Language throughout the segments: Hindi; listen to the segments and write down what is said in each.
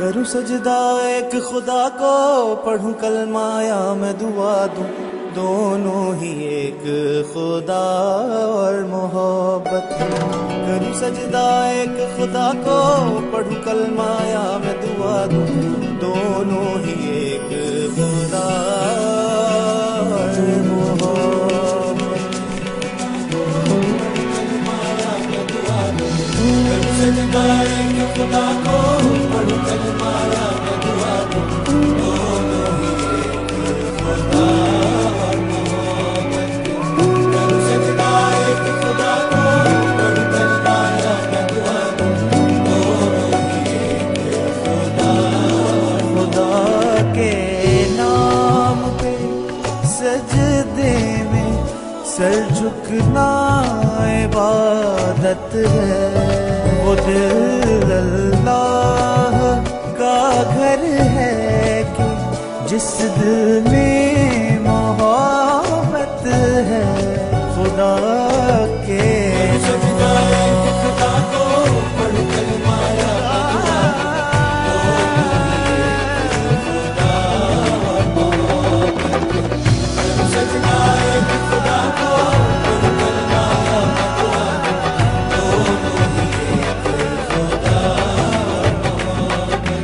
करूं सजदा एक खुदा को, पढ़ूं कलमा या मैं दुआ दूं, दोनों ही एक खुदा और मोहब्बत। करूं सजदा एक खुदा को, पढ़ूं कलमा या मैं दुआ दूं, दोनों ही एक खुदा और मोहब्बत। करूं सजदा एक खुदा को, पढ़ूं कलमा या मैं दुआ दूं, दोनों ही एक खुदा और मोहब्बत। करूं सजदा एक खुदा को, पढ़ूं कलमा या मैं दुआ दूं, दोनों ही एक खुदा और खुदा के नाम पे सजदे में सर झुकना इबादत है। वो दिल अल्लाह का घर है कि जिस दिल में मोहब्बत है। खुदा के सजदा खुदा को, पढ़ूं कलमा या खुदा और मोहब्बत। सजदा खुदा को, पढ़ूं कलमा या दुआ दूं, दोनों ही एक खुदा और मोहब्बत।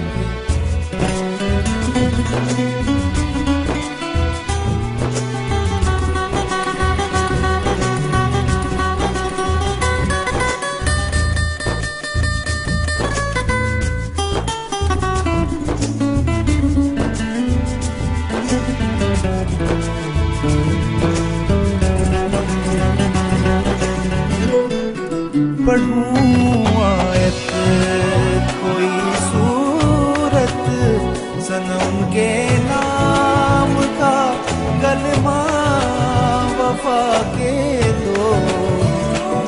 पढ़ूं आयत कोई सूरत, सनम के नाम का कलमा, वफा के दो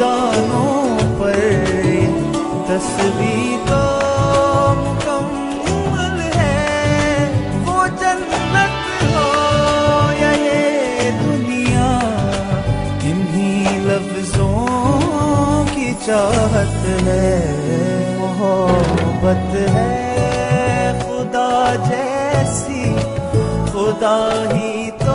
दानों पर तस्वीर तो मुकम्मल है। वो जन्नत हो या ये दुनिया, इन्हीं लफ्जों की चाहत है। मोहब्बत है खुदा जैसी, खुदा ही तो